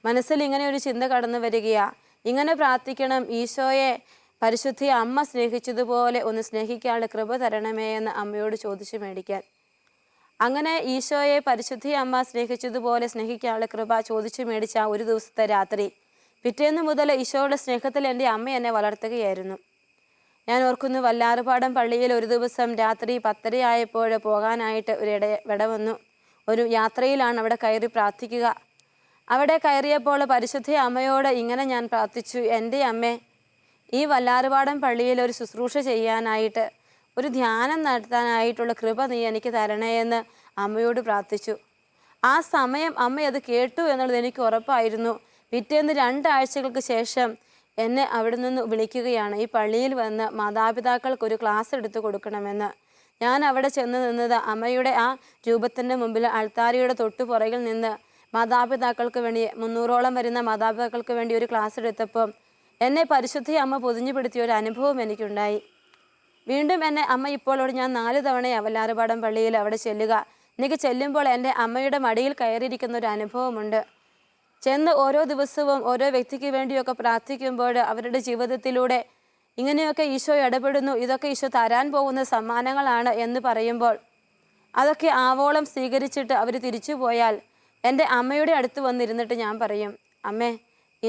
മനസ്സിൽ ഇങ്ങനെ ഒരു ചിന്ത കടന്നു വരികയാണ്, ഇങ്ങനെ പ്രാർത്ഥിക്കണം, ഈശോയെ പരിശുദ്ധി അമ്മ സ്നേഹിച്ചതുപോലെ ഒന്ന് സ്നേഹിക്കാനുള്ള കൃപ തരണമേ എന്ന് അമ്മയോട് ചോദിച്ചു മേടിക്കാൻ. അങ്ങനെ ഈശോയെ പരിശുദ്ധി അമ്മ സ്നേഹിച്ചതുപോലെ സ്നേഹിക്കാനുള്ള കൃപ ചോദിച്ചു മേടിച്ച ഒരു ദിവസത്തെ രാത്രി, പിറ്റേന്ന് മുതൽ ഈശോയുടെ സ്നേഹത്തിൽ എൻ്റെ അമ്മ എന്നെ വളർത്തുകയായിരുന്നു. ഞാൻ ഓർക്കുന്നു, വല്ലാറുപാടം പള്ളിയിൽ ഒരു ദിവസം രാത്രി 10:30 ആയപ്പോൾ പോകാനായിട്ട് വിട വന്നു. ഒരു യാത്രയിലാണ് അവിടെ കയറി പ്രാർത്ഥിക്കുക. അവിടെ കയറിയപ്പോൾ പരിശുദ്ധ അമ്മയോട് ഇങ്ങനെ ഞാൻ പ്രാർത്ഥിച്ചു, എൻ്റെ അമ്മേ, ഈ വല്ലാറുപാടം പള്ളിയിൽ ഒരു ശുശ്രൂഷ ചെയ്യാനായിട്ട്, ഒരു ധ്യാനം നടത്താനായിട്ടുള്ള കൃപ നീ എനിക്ക് തരണേ എന്ന് അമ്മയോട് പ്രാർത്ഥിച്ചു. ആ സമയം അമ്മ അത് കേട്ടു എന്നുള്ളത് എനിക്ക് ഉറപ്പായിരുന്നു. പിറ്റേന്ന് 2 ആഴ്ചകൾക്ക് ശേഷം എന്നെ അവിടെ നിന്ന് വിളിക്കുകയാണ്, ഈ പള്ളിയിൽ വന്ന് മാതാപിതാക്കൾക്കൊരു ക്ലാസ് എടുത്തു കൊടുക്കണമെന്ന്. ഞാൻ അവിടെ ചെന്ന് നിന്നത് അമ്മയുടെ ആ രൂപത്തിൻ്റെ മുമ്പിൽ അൾത്താരയുടെ തൊട്ടു പുറകിൽ നിന്ന് മാതാപിതാക്കൾക്ക് വേണ്ടി 300ഓളം വരുന്ന മാതാപിതാക്കൾക്ക് വേണ്ടി ഒരു ക്ലാസ് എടുത്തപ്പോൾ എന്നെ പരിശുദ്ധ അമ്മ പൊതിഞ്ഞുപെടുത്തിയ ഒരു അനുഭവം എനിക്കുണ്ടായി. വീണ്ടും എന്നെ അമ്മ ഇപ്പോഴോട് ഞാൻ 4 തവണയാണ് വല്ലാറുപാടം പള്ളിയിൽ അവിടെ ചെല്ലുക. എനിക്ക് ചെല്ലുമ്പോൾ എൻ്റെ അമ്മയുടെ മടിയിൽ കയറിയിരിക്കുന്ന ഒരു അനുഭവമുണ്ട്. ചെന്ന് ഓരോ ദിവസവും ഓരോ വ്യക്തിക്ക് വേണ്ടിയൊക്കെ പ്രാർത്ഥിക്കുമ്പോൾ അവരുടെ ജീവിതത്തിലൂടെ ഇങ്ങനെയൊക്കെ ഈശോ ഇടപെടുന്നു, ഇതൊക്കെ ഈശോ തരാൻ പോകുന്ന സമ്മാനങ്ങളാണ് എന്ന് പറയുമ്പോൾ അതൊക്കെ ആവോളം സ്വീകരിച്ചിട്ട് അവർ തിരിച്ചു പോയാൽ എൻ്റെ അമ്മയുടെ അടുത്ത് വന്നിരുന്നിട്ട് ഞാൻ പറയും, അമ്മേ,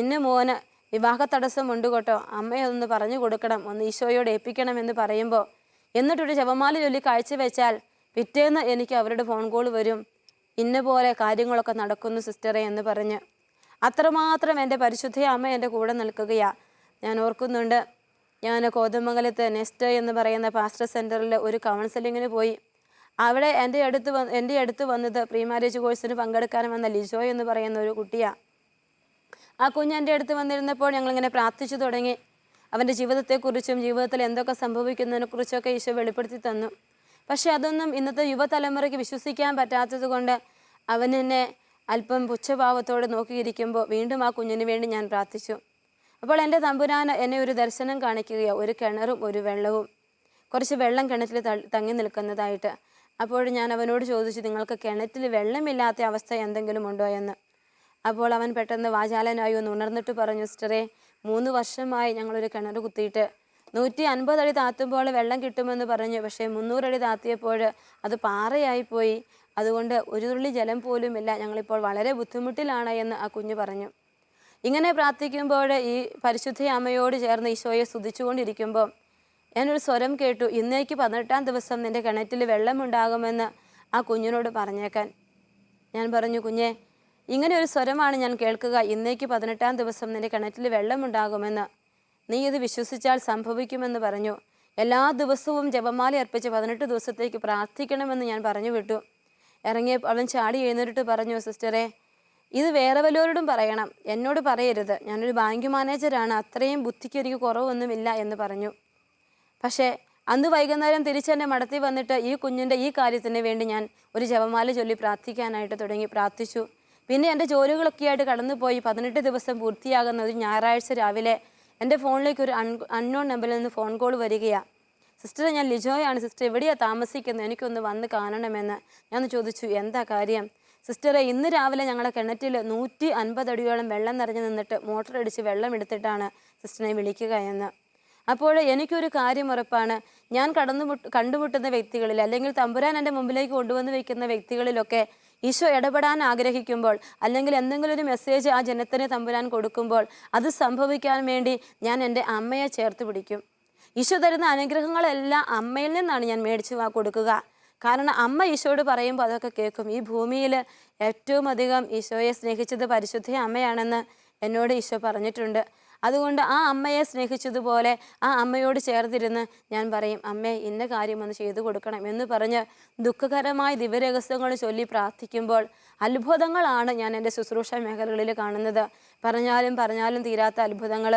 ഇന്ന് മോന് വിവാഹ തടസ്സമുണ്ട് കേട്ടോ, അമ്മയൊന്ന് പറഞ്ഞു കൊടുക്കണം, ഒന്ന് ഈശോയോട് ഏൽപ്പിക്കണം എന്ന് പറയുമ്പോൾ എന്നിട്ടൊരു ജപമാല ചൊല്ലി കാഴ്ചവെച്ചാൽ പിറ്റേന്ന് എനിക്ക് അവരുടെ ഫോൺ കോൾ വരും, ഇന്ന പോലെ കാര്യങ്ങളൊക്കെ നടക്കുന്നു സിസ്റ്ററെ എന്ന് പറഞ്ഞ്. അത്രമാത്രം എൻ്റെ പരിശുദ്ധ അമ്മ എൻ്റെ കൂടെ നിൽക്കുകയാണ്. ഞാൻ ഓർക്കുന്നുണ്ട്, ഞാൻ കോതമംഗലത്ത് നെസ്റ്റ് എന്ന് പറയുന്ന പാസ്റ്റർ സെൻറ്ററിൽ ഒരു കൗൺസിലിങ്ങിന് പോയി. അവിടെ എൻ്റെ അടുത്ത് വന്നത് പ്രീ മാരേജ് കോഴ്സിന് പങ്കെടുക്കാൻ വന്ന ലിജോ എന്ന് പറയുന്ന ഒരു കുട്ടിയാണ്. ആ കുഞ്ഞ് എൻ്റെ അടുത്ത് വന്നിരുന്നപ്പോൾ ഞങ്ങളിങ്ങനെ പ്രാർത്ഥിച്ചു തുടങ്ങി. അവൻ്റെ ജീവിതത്തെക്കുറിച്ചും ജീവിതത്തിൽ എന്തൊക്കെ സംഭവിക്കുന്നതിനെക്കുറിച്ചൊക്കെ ഈശോ വെളിപ്പെടുത്തി തന്നു. പക്ഷേ അതൊന്നും ഇന്നത്തെ യുവതലമുറയ്ക്ക് വിശ്വസിക്കാൻ പറ്റാത്തത് കൊണ്ട് അവനെന്നെ അല്പം പുച്ഛഭാവത്തോടെ നോക്കിയിരിക്കുമ്പോൾ വീണ്ടും ആ കുഞ്ഞിന് വേണ്ടി ഞാൻ പ്രാർത്ഥിച്ചു. അപ്പോൾ എൻ്റെ തമ്പുരാൻ എന്നെ ഒരു ദർശനം കാണിക്കുകയോ, ഒരു കിണറും ഒരു വെള്ളവും, കുറച്ച് വെള്ളം കിണറ്റിൽ തങ്ങി നിൽക്കുന്നതായിട്ട്. അപ്പോൾ ഞാൻ അവനോട് ചോദിച്ചു, നിങ്ങൾക്ക് കിണറ്റിൽ വെള്ളമില്ലാത്ത അവസ്ഥ എന്തെങ്കിലും ഉണ്ടോ എന്ന്. അപ്പോൾ അവൻ പെട്ടെന്ന് വാചാലനായി ഒന്ന് ഉണർന്നിട്ട് പറഞ്ഞു, സിസ്റ്ററെ, 3 വർഷമായി ഞങ്ങളൊരു കിണർ കുത്തിയിട്ട് 150 അടി താത്തുമ്പോൾ വെള്ളം കിട്ടുമെന്ന് പറഞ്ഞു. പക്ഷേ 300 അടി താത്തിയപ്പോൾ അത് പാറയായിപ്പോയി, അതുകൊണ്ട് ഒരു തുള്ളി ജലം പോലുമില്ല, ഞങ്ങളിപ്പോൾ വളരെ ബുദ്ധിമുട്ടിലാണ് എന്ന് ആ കുഞ്ഞ് പറഞ്ഞു. ഇങ്ങനെ പ്രാർത്ഥിക്കുമ്പോൾ ഈ പരിശുദ്ധ അമ്മയോട് ചേർന്ന് ഈശോയെ സ്തുതിച്ചുകൊണ്ടിരിക്കുമ്പോൾ ഞാനൊരു സ്വരം കേട്ടു, ഇന്നേക്ക് 18-ാം ദിവസം നിൻ്റെ കിണറ്റിൽ വെള്ളമുണ്ടാകുമെന്ന് ആ കുഞ്ഞിനോട് പറഞ്ഞേക്കാൻ. ഞാൻ പറഞ്ഞു, കുഞ്ഞെ, ഇങ്ങനെ ഒരു സ്വരമാണ് ഞാൻ കേൾക്കുക, ഇന്നേക്ക് 18-ാം ദിവസം നിൻ്റെ കിണറ്റിൽ വെള്ളമുണ്ടാകുമെന്ന്. നീ ഇത് വിശ്വസിച്ചാൽ സംഭവിക്കുമെന്ന് പറഞ്ഞു. എല്ലാ ദിവസവും ജപമാല അർപ്പിച്ച് 18 ദിവസത്തേക്ക് പ്രാർത്ഥിക്കണമെന്ന് ഞാൻ പറഞ്ഞു വിട്ടു. ഇറങ്ങിയ അവൻ ചാടി എഴുന്നേറ്റ് പറഞ്ഞു, സിസ്റ്ററെ, ഇത് വേറെ വല്ലവരോടും പറയണം, എന്നോട് പറയരുത്, ഞാനൊരു ബാങ്ക് മാനേജറാണ്, അത്രയും ബുദ്ധിക്ക് എനിക്ക് കുറവൊന്നുമില്ല എന്ന് പറഞ്ഞു. പക്ഷേ അന്ന് വൈകുന്നേരം തിരിച്ചെന്നെ മടത്തി വന്നിട്ട് ഈ കുഞ്ഞിൻ്റെ ഈ കാര്യത്തിന് വേണ്ടി ഞാൻ ഒരു ജപമാല ചൊല്ലി പ്രാർത്ഥിക്കാനായിട്ട് തുടങ്ങി. പ്രാർത്ഥിച്ചു. പിന്നെ എൻ്റെ ജോലികളൊക്കെ ആയിട്ട് കടന്നുപോയി. 18 ദിവസം പൂർത്തിയാകുന്ന ഒരു ഞായറാഴ്ച രാവിലെ എൻ്റെ ഫോണിലേക്ക് ഒരു അൺനോൺ നമ്പറിൽ നിന്ന് ഫോൺ കോൾ വരികയാണ്. സിസ്റ്റർ, ഞാൻ ലിജോയാണ്, സിസ്റ്റർ എവിടെയാണ് താമസിക്കുന്നത്, എനിക്കൊന്ന് വന്ന് കാണണമെന്ന്. ഞാൻ ചോദിച്ചു, എന്താ കാര്യം? സിസ്റ്ററെ, ഇന്ന് രാവിലെ ഞങ്ങളുടെ കിണറ്റിൽ 150 അടിയോളം വെള്ളം നിറഞ്ഞു നിന്നിട്ട് മോട്ടർ അടിച്ച് വെള്ളം എടുത്തിട്ടാണ് സിസ്റ്ററിനെ വിളിക്കുക എന്ന്. അപ്പോൾ എനിക്കൊരു കാര്യം ഉറപ്പാണ്, ഞാൻ കണ്ടുമുട്ടുന്ന വ്യക്തികളിൽ, അല്ലെങ്കിൽ തമ്പുരാൻ എൻ്റെ മുമ്പിലേക്ക് കൊണ്ടുവന്ന് വയ്ക്കുന്ന വ്യക്തികളിലൊക്കെ ഈശോ ഇടപെടാൻ ആഗ്രഹിക്കുമ്പോൾ, അല്ലെങ്കിൽ എന്തെങ്കിലും ഒരു മെസ്സേജ് ആ ജനത്തിന് തമ്പുരാൻ കൊടുക്കുമ്പോൾ അത് സംഭവിക്കാൻ വേണ്ടി ഞാൻ എൻ്റെ അമ്മയെ ചേർത്ത് പിടിക്കും. ഈശോ തരുന്ന അനുഗ്രഹങ്ങളെല്ലാം അമ്മയിൽ നിന്നാണ് ഞാൻ മേടിച്ച് കൊടുക്കുക. കാരണം അമ്മ ഈശോയോട് പറയുമ്പോൾ അതൊക്കെ കേൾക്കും. ഈ ഭൂമിയിൽ ഏറ്റവും അധികം ഈശോയെ സ്നേഹിച്ചത് പരിശുദ്ധ അമ്മയാണെന്ന് എന്നോട് ഈശോ പറഞ്ഞിട്ടുണ്ട്. അതുകൊണ്ട് ആ അമ്മയെ സ്നേഹിച്ചതുപോലെ ആ അമ്മയോട് ചേർന്നിരുന്ന് ഞാൻ പറയും, അമ്മേ ഇന്ന കാര്യം ഒന്ന് ചെയ്തു കൊടുക്കണം എന്ന് പറഞ്ഞ് ദുഃഖകരമായ ദിവ്യരഹസ്യങ്ങൾ ചൊല്ലി പ്രാർത്ഥിക്കുമ്പോൾ അത്ഭുതങ്ങളാണ് ഞാൻ എൻ്റെ ശുശ്രൂഷ മേഖലകളിൽ കാണുന്നത്. പറഞ്ഞാലും തീരാത്ത അത്ഭുതങ്ങൾ.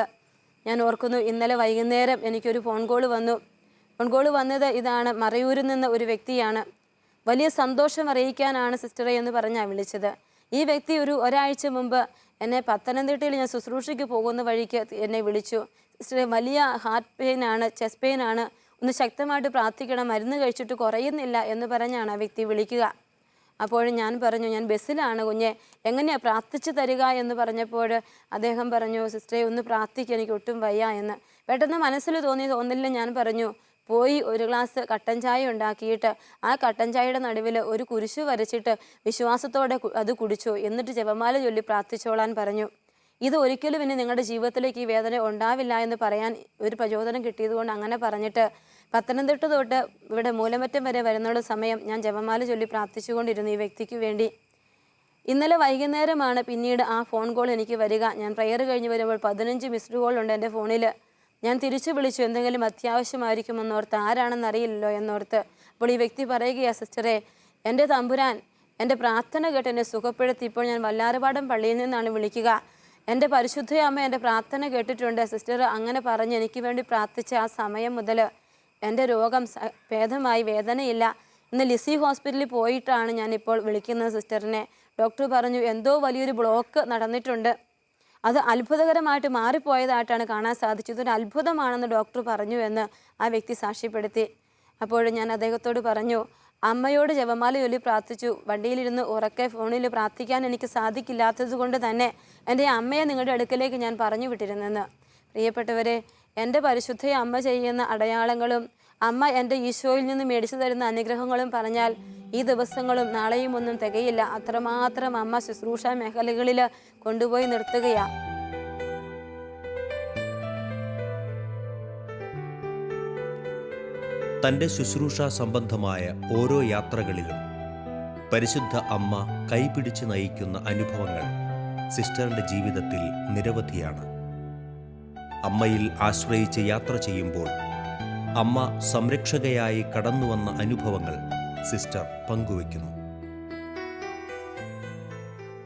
ഞാൻ ഓർക്കുന്നു, ഇന്നലെ വൈകുന്നേരം എനിക്കൊരു ഫോൺ കോൾ വന്നു. ഫോൺ കോൾ വന്നത് ഇതാണ്: മറയൂരിൽ നിന്ന് ഒരു വ്യക്തിയാണ്. വലിയ സന്തോഷം അറിയിക്കാനാണ് സിസ്റ്ററെ എന്ന് പറഞ്ഞാണ് വിളിച്ചത്. ഈ വ്യക്തി ഒരാഴ്ച മുമ്പ് എന്നെ പത്തനംതിട്ടയിൽ ഞാൻ ശുശ്രൂഷയ്ക്ക് പോകുന്ന വഴിക്ക് എന്നെ വിളിച്ചു. സിസ്റ്ററെ, വലിയ ഹാർട്ട് പെയിനാണ്, ചെസ്റ്റ് പെയിനാണ്, ഒന്ന് ശക്തമായിട്ട് പ്രാർത്ഥിക്കണം, മരുന്ന് കഴിച്ചിട്ട് കുറയുന്നില്ല എന്ന് പറഞ്ഞാണ് ആ വ്യക്തി വിളിക്കുക. അപ്പോൾ ഞാൻ പറഞ്ഞു, ഞാൻ ബസ്സിലാണ് കുഞ്ഞെ, എങ്ങനെയാണ് പ്രാർത്ഥിച്ചു തരിക എന്ന് പറഞ്ഞപ്പോൾ അദ്ദേഹം പറഞ്ഞു, സിസ്റ്ററെ ഒന്ന് പ്രാർത്ഥിക്കുക, എനിക്ക് ഒട്ടും വയ്യ എന്ന്. പെട്ടെന്ന് മനസ്സിൽ തോന്നില്ല. ഞാൻ പറഞ്ഞു, പോയി ഒരു ഗ്ലാസ് കട്ടൻ ചായ ഉണ്ടാക്കിയിട്ട് ആ കട്ടൻ ചായയുടെ നടുവിൽ ഒരു കുരിശ് വരച്ചിട്ട് വിശ്വാസത്തോടെ അത് കുടിച്ചു, എന്നിട്ട് ജപമാല ചൊല്ലി പ്രാർത്ഥിച്ചോളാൻ പറഞ്ഞു. ഇത് ഒരിക്കലും ഇനി നിങ്ങളുടെ ജീവിതത്തിലേക്ക് ഈ വേദന ഉണ്ടാവില്ല എന്ന് പറയാൻ ഒരു പ്രചോദനം കിട്ടിയതുകൊണ്ട് അങ്ങനെ പറഞ്ഞിട്ട് പത്തനംതിട്ട തൊട്ട് ഇവിടെ മൂലമറ്റം വരെ വരുന്നുള്ള സമയം ഞാൻ ജപമാല ചൊല്ലി പ്രാർത്ഥിച്ചുകൊണ്ടിരുന്നു ഈ വ്യക്തിക്ക് വേണ്ടി. ഇന്നലെ വൈകുന്നേരമാണ് പിന്നീട് ആ ഫോൺ കോൾ എനിക്ക് വരിക. ഞാൻ പ്രയർ കഴിഞ്ഞ് വരുമ്പോൾ 15 മിസ്ഡ് കോൾ ഉണ്ട് എൻ്റെ ഫോണിൽ. ഞാൻ തിരിച്ചു വിളിച്ചു, എന്തെങ്കിലും അത്യാവശ്യമായിരിക്കുമെന്നോർത്ത്, ആരാണെന്ന് അറിയില്ലല്ലോ എന്നോർത്ത്. അപ്പോൾ ഈ വ്യക്തി പറയുകയാ, സിസ്റ്ററെ, എൻ്റെ തമ്പുരാൻ എൻ്റെ പ്രാർത്ഥന കേട്ട് എന്നെ സുഖപ്പെടുത്തി. ഇപ്പോൾ ഞാൻ വല്ലാരപാടം പള്ളിയിൽ നിന്നാണ് വിളിക്കുക. എൻ്റെ പരിശുദ്ധ അമ്മ എൻ്റെ പ്രാർത്ഥന കേട്ടിട്ടുണ്ട്. സിസ്റ്റർ അങ്ങനെ പറഞ്ഞ് എനിക്ക് വേണ്ടി പ്രാർത്ഥിച്ച ആ സമയം മുതൽ എൻ്റെ രോഗം ഭേദമായി, വേദനയില്ല. ഇന്ന് ലിസി ഹോസ്പിറ്റലിൽ പോയിട്ടാണ് ഞാനിപ്പോൾ വിളിക്കുന്നത് സിസ്റ്ററിനെ. ഡോക്ടർ പറഞ്ഞു എന്തോ വലിയൊരു ബ്ലോക്ക് നടന്നിട്ടുണ്ട്, അത് അത്ഭുതകരമായിട്ട് മാറിപ്പോയതായിട്ടാണ് കാണാൻ സാധിച്ചത്, ഒരു അത്ഭുതമാണെന്ന് ഡോക്ടർ പറഞ്ഞു എന്ന് ആ വ്യക്തി സാക്ഷ്യപ്പെടുത്തി. അപ്പോൾ ഞാൻ അദ്ദേഹത്തോട് പറഞ്ഞു, അമ്മയോട് ജപമാല ചൊല്ലി പ്രാർത്ഥിച്ചു. വണ്ടിയിലിരുന്ന് ഉറക്കെ ഫോണിൽ പ്രാർത്ഥിക്കാൻ എനിക്ക് സാധിക്കില്ലാത്തത് കൊണ്ട് തന്നെ എൻ്റെ അമ്മയെ നിങ്ങളുടെ അടുക്കലേക്ക് ഞാൻ പറഞ്ഞു വിട്ടിരുന്നെന്ന്. പ്രിയപ്പെട്ടവരെ, എൻ്റെ പരിശുദ്ധ അമ്മ ചെയ്യുന്ന അടയാളങ്ങളും അമ്മ എൻ്റെ ഈശോയിൽ നിന്ന് മേടിച്ചു തരുന്ന അനുഗ്രഹങ്ങളും പറഞ്ഞാൽ ഈ ദിവസങ്ങളും നാളെയും ഒന്നും തികയില്ല. അത്രമാത്രം അമ്മ ശുശ്രൂഷ മേഖലകളിൽ കൊണ്ടുപോയി നിർത്തുകയാണ്. തൻ്റെ ശുശ്രൂഷ സംബന്ധമായ ഓരോ യാത്രകളിലും പരിശുദ്ധ അമ്മ കൈപിടിച്ച് നയിക്കുന്ന അനുഭവങ്ങൾ സിസ്റ്ററിൻ്റെ ജീവിതത്തിൽ നിരവധിയാണ്. അമ്മയിൽ ആശ്രയിച്ച് യാത്ര ചെയ്യുമ്പോൾ അമ്മ സംരക്ഷകയായി കടന്നുവന്ന അനുഭവങ്ങൾ സിസ്റ്റർ പങ്കുവയ്ക്കുന്നു.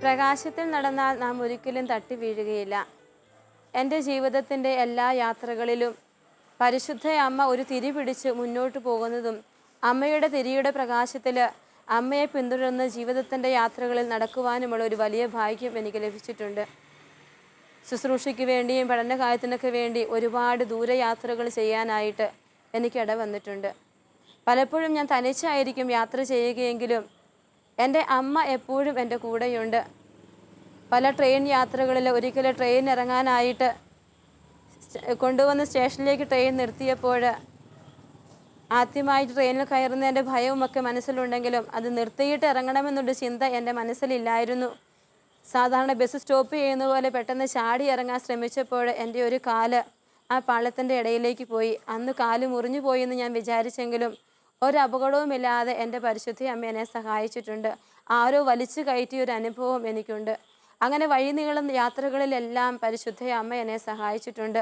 പ്രകാശത്തിൽ നടന്നാൽ നാം ഒരിക്കലും തട്ടി വീഴുകയില്ല. എൻ്റെ ജീവിതത്തിൻ്റെ എല്ലാ യാത്രകളിലും പരിശുദ്ധ അമ്മ ഒരു തിരി പിടിച്ച് മുന്നോട്ട് പോകുന്നതും അമ്മയുടെ തിരിയുടെ പ്രകാശത്തിൽ അമ്മയെ പിന്തുടർന്ന് ജീവിതത്തിൻ്റെ യാത്രകളിൽ നടക്കുവാനുമുള്ള ഒരു വലിയ ഭാഗ്യം എനിക്ക് ലഭിച്ചിട്ടുണ്ട്. ശുശ്രൂഷയ്ക്ക് വേണ്ടിയും പഠനകാര്യത്തിനൊക്കെ വേണ്ടി ഒരുപാട് ദൂരയാത്രകൾ ചെയ്യാനായിട്ട് എനിക്കിട വന്നിട്ടുണ്ട്. പലപ്പോഴും ഞാൻ തനിച്ചായിരിക്കും യാത്ര ചെയ്യുകയെങ്കിലും എൻ്റെ അമ്മ എപ്പോഴും എൻ്റെ കൂടെയുണ്ട്. പല ട്രെയിൻ യാത്രകളിൽ ഒരിക്കലും ട്രെയിൻ ഇറങ്ങാനായിട്ട് കൊണ്ടുവന്ന് സ്റ്റേഷനിലേക്ക് ട്രെയിൻ നിർത്തിയപ്പോൾ ആദ്യമായിട്ട് ട്രെയിനിൽ കയറുന്നതിൻ്റെ ഭയവുമൊക്കെ മനസ്സിലുണ്ടെങ്കിലും അത് നിർത്തിയിട്ട് ഇറങ്ങണമെന്നൊരു ചിന്ത എൻ്റെ മനസ്സിലില്ലായിരുന്നു. സാധാരണ ബസ് സ്റ്റോപ്പ് ചെയ്യുന്ന പോലെ പെട്ടെന്ന് ചാടി ഇറങ്ങാൻ ശ്രമിച്ചപ്പോൾ എൻ്റെ ഒരു കാല് ആ പാളത്തിൻ്റെ ഇടയിലേക്ക് പോയി. അന്ന് കാല് മുറിഞ്ഞു പോയി എന്ന് ഞാൻ വിചാരിച്ചെങ്കിലും ഒരപകടവുമില്ലാതെ എൻ്റെ പരിശുദ്ധ അമ്മ എന്നെ സഹായിച്ചിട്ടുണ്ട്. ആരോ വലിച്ചു കയറ്റിയൊരു അനുഭവം എനിക്കുണ്ട്. അങ്ങനെ വഴി നീളുന്ന യാത്രകളിലെല്ലാം പരിശുദ്ധ അമ്മ എന്നെ സഹായിച്ചിട്ടുണ്ട്.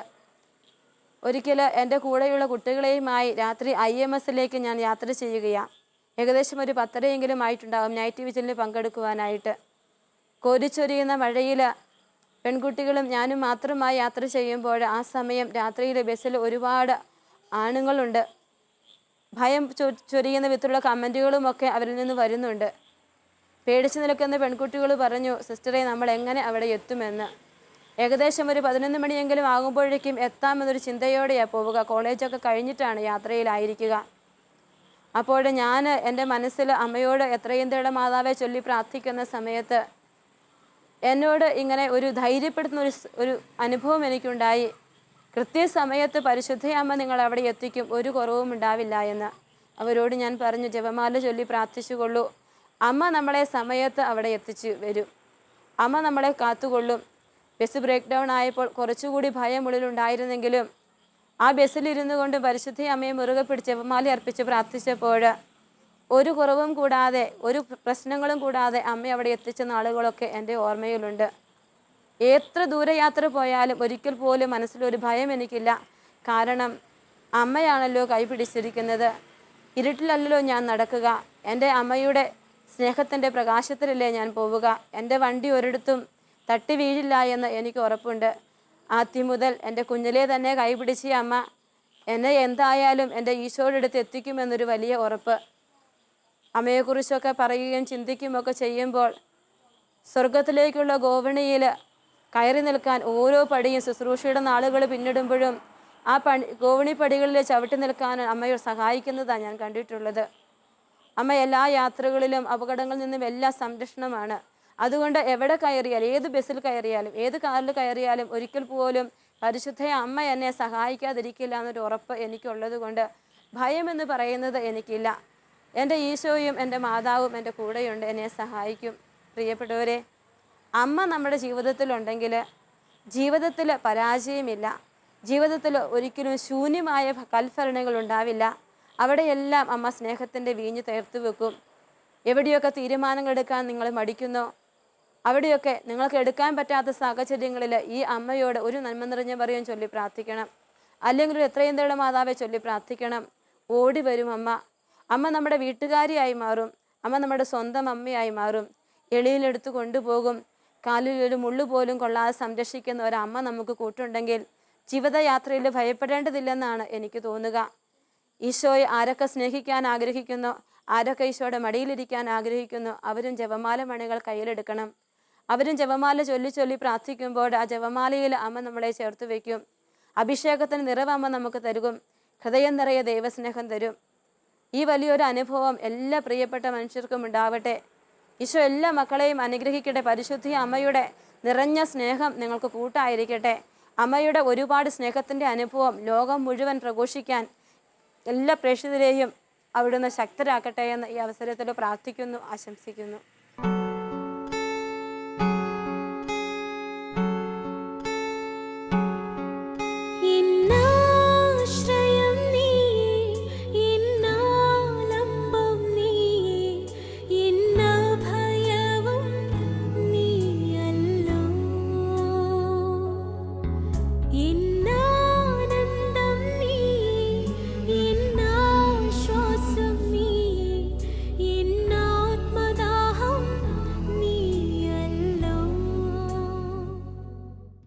ഒരിക്കൽ എൻ്റെ കൂടെയുള്ള കുട്ടികളെയുമായി രാത്രി IMSലേക്ക് ഞാൻ യാത്ര ചെയ്യുകയാണ്. ഏകദേശം ഒരു 10:30 ആയിട്ടുണ്ടാകും നൈറ്റ് വിജിലിന് പങ്കെടുക്കുവാനായിട്ട്. കോരിച്ചൊരിയുന്ന മഴയിൽ പെൺകുട്ടികളും ഞാനും മാത്രമായി യാത്ര ചെയ്യുമ്പോൾ ആ സമയം രാത്രിയിലെ ബസ്സിൽ ഒരുപാട് ആണുങ്ങളുണ്ട്. ഭയം ചൊരിയുന്ന വിധത്തിലുള്ള കമൻറ്റുകളുമൊക്കെ അവരിൽ നിന്ന് വരുന്നുണ്ട്. പേടിച്ചു നിൽക്കുന്ന പെൺകുട്ടികൾ പറഞ്ഞു, സിസ്റ്ററെ നമ്മൾ എങ്ങനെ അവിടെ എത്തുമെന്ന്. ഏകദേശം ഒരു 11 മണിയെങ്കിലും ആകുമ്പോഴേക്കും എത്താമെന്നൊരു ചിന്തയോടെയാണ് പോവുക. കോളേജൊക്കെ കഴിഞ്ഞിട്ടാണ് യാത്രയിലായിരിക്കുക. അപ്പോൾ ഞാൻ എൻ്റെ മനസ്സിൽ അമ്മയോട് എത്രയും തേട മാതാവെ ചൊല്ലി പ്രാർത്ഥിക്കുന്ന സമയത്ത് എന്നോട് ഇങ്ങനെ ഒരു ധൈര്യപ്പെടുത്തുന്ന ഒരു അനുഭവം എനിക്കുണ്ടായി. കൃത്യസമയത്ത് പരിശുദ്ധ അമ്മ നിങ്ങൾ അവിടെ എത്തിക്കും, ഒരു കുറവും ഉണ്ടാവില്ല എന്ന്. അവരോട് ഞാൻ പറഞ്ഞു, ജപമാല ചൊല്ലി പ്രാർത്ഥിച്ചുകൊള്ളൂ, അമ്മ നമ്മളെ സമയത്ത് അവിടെ എത്തിച്ചു വരും, അമ്മ നമ്മളെ കാത്തുകൊള്ളും. ബസ് ബ്രേക്ക് ഡൗൺ ആയപ്പോൾ കുറച്ചുകൂടി ഭയം ഉള്ളിലുണ്ടായിരുന്നെങ്കിലും ആ ബസ്സിലിരുന്നു കൊണ്ട് പരിശുദ്ധ അമ്മയെ മുറുകെ പിടിച്ച് ജപമാല അർപ്പിച്ച് പ്രാർത്ഥിച്ചപ്പോൾ ഒരു കുറവും കൂടാതെ ഒരു പ്രശ്നങ്ങളും കൂടാതെ അമ്മ അവിടെ എത്തിച്ച നാളുകളൊക്കെ എൻ്റെ ഓർമ്മയിലുണ്ട്. എത്ര ദൂരയാത്ര പോയാലും ഒരിക്കൽ പോലും മനസ്സിലൊരു ഭയം എനിക്കില്ല. കാരണം അമ്മയാണല്ലോ കൈ പിടിച്ചിരിക്കുന്നത്. ഇരുട്ടിലല്ലല്ലോ ഞാൻ നടക്കുക. എൻ്റെ അമ്മയുടെ സ്നേഹത്തിൻ്റെ പ്രകാശത്തിലല്ലേ ഞാൻ പോവുക. എൻ്റെ വണ്ടി ഒരിടത്തും തട്ടി വീഴില്ല എന്ന് എനിക്ക് ഉറപ്പുണ്ട്. ആദ്യം മുതൽ എൻ്റെ കുഞ്ഞിലെ തന്നെ കൈ പിടിച്ച അമ്മ എന്നെ എന്തായാലും എൻ്റെ ഈശോയുടെ അടുത്ത് എത്തിക്കുമെന്നൊരു വലിയ ഉറപ്പ്. അമ്മയെക്കുറിച്ചൊക്കെ പറയുകയും ചിന്തിക്കുകയൊക്കെ ചെയ്യുമ്പോൾ സ്വർഗത്തിലേക്കുള്ള ഗോവണിയിൽ കയറി നിൽക്കാൻ ഓരോ പടിയും ശുശ്രൂഷയുടെ നാളുകൾ പിന്നിടുമ്പോഴും ആ ഗോവണി പടികളിൽ ചവിട്ടി നിൽക്കാൻ അമ്മയെ സഹായിക്കുന്നതാണ് ഞാൻ കണ്ടിട്ടുള്ളത്. അമ്മ എല്ലാ യാത്രകളിലും അപകടങ്ങളിൽ നിന്നും എല്ലാ സംരക്ഷണമാണ്. അതുകൊണ്ട് എവിടെ കയറിയാലും, ഏത് ബസ്സിൽ കയറിയാലും, ഏത് കാറിൽ കയറിയാലും ഒരിക്കൽ പോലും പരിശുദ്ധ അമ്മ എന്നെ സഹായിക്കാതിരിക്കില്ല എന്നൊരു ഉറപ്പ് എനിക്കുള്ളത് കൊണ്ട് ഭയമെന്ന് പറയുന്നത് എനിക്കില്ല. എൻ്റെ ഈശോയും എൻ്റെ മാതാവും എൻ്റെ കൂടെയുണ്ട്, എന്നെ സഹായിക്കും. പ്രിയപ്പെട്ടവരെ, അമ്മ നമ്മുടെ ജീവിതത്തിലുണ്ടെങ്കിൽ ജീവിതത്തിൽ പരാജയമില്ല. ജീവിതത്തിൽ ഒരിക്കലും ശൂന്യമായ കൽഭരണികൾ ഉണ്ടാവില്ല. അവിടെയെല്ലാം അമ്മ സ്നേഹത്തിൻ്റെ വീഞ്ഞ് തീർത്തു വെക്കും. എവിടെയൊക്കെ തീരുമാനങ്ങൾ എടുക്കാൻ നിങ്ങൾ മടിക്കുന്നോ, അവിടെയൊക്കെ നിങ്ങൾക്ക് എടുക്കാൻ പറ്റാത്ത സാഹചര്യങ്ങളിൽ ഈ അമ്മയോട് ഒരു നന്മ നിറഞ്ഞ പറയും ചൊല്ലി പ്രാർത്ഥിക്കണം. അല്ലെങ്കിൽ ഒരു എത്രയും തേടെ മാതാവെ ചൊല്ലി പ്രാർത്ഥിക്കണം. ഓടി വരും അമ്മ. അമ്മ നമ്മുടെ വീട്ടുകാരിയായി മാറും. അമ്മ നമ്മുടെ സ്വന്തം അമ്മയായി മാറും. എളിയിലെടുത്ത് കൊണ്ടുപോകും. കാലിൽ ഒരു മുള്ളു പോലും കൊള്ളാതെ സംരക്ഷിക്കുന്ന ഒരമ്മ നമുക്ക് കൂട്ടുണ്ടെങ്കിൽ ജീവിതയാത്രയിൽ ഭയപ്പെടേണ്ടതില്ലെന്നാണ് എനിക്ക് തോന്നുക. ഈശോയെ ആരൊക്കെ സ്നേഹിക്കാൻ ആഗ്രഹിക്കുന്നോ, ആരൊക്കെ ഈശോയുടെ മടിയിലിരിക്കാൻ ആഗ്രഹിക്കുന്നോ, അവരും ജപമാല മണികൾ കയ്യിലെടുക്കണം. അവരും ജപമാല ചൊല്ലി ചൊല്ലി പ്രാർത്ഥിക്കുമ്പോൾ ആ ജപമാലയിൽ അമ്മ നമ്മളെ ചേർത്ത് വയ്ക്കും. അഭിഷേകത്തിന് നിറവ് അമ്മ നമുക്ക് തരും. ഹൃദയം നിറയെ ദൈവസ്നേഹം തരും. ഈ വലിയൊരു അനുഭവം എല്ലാ പ്രിയപ്പെട്ട മനുഷ്യർക്കും ഉണ്ടാവട്ടെ. ഈശോ എല്ലാ മക്കളെയും അനുഗ്രഹിക്കട്ടെ. പരിശുദ്ധ അമ്മയുടെ നിറഞ്ഞ സ്നേഹം നിങ്ങൾക്ക് കൂട്ടായിരിക്കട്ടെ. അമ്മയുടെ ഒരുപാട് സ്നേഹത്തിൻ്റെ അനുഭവം ലോകം മുഴുവൻ പ്രഘോഷിക്കാൻ എല്ലാ പ്രേക്ഷിതരെയും അവിടുന്ന് ശക്തരാക്കട്ടെ എന്ന് ഈ അവസരത്തിൽ പ്രാർത്ഥിക്കുന്നു, ആശംസിക്കുന്നു.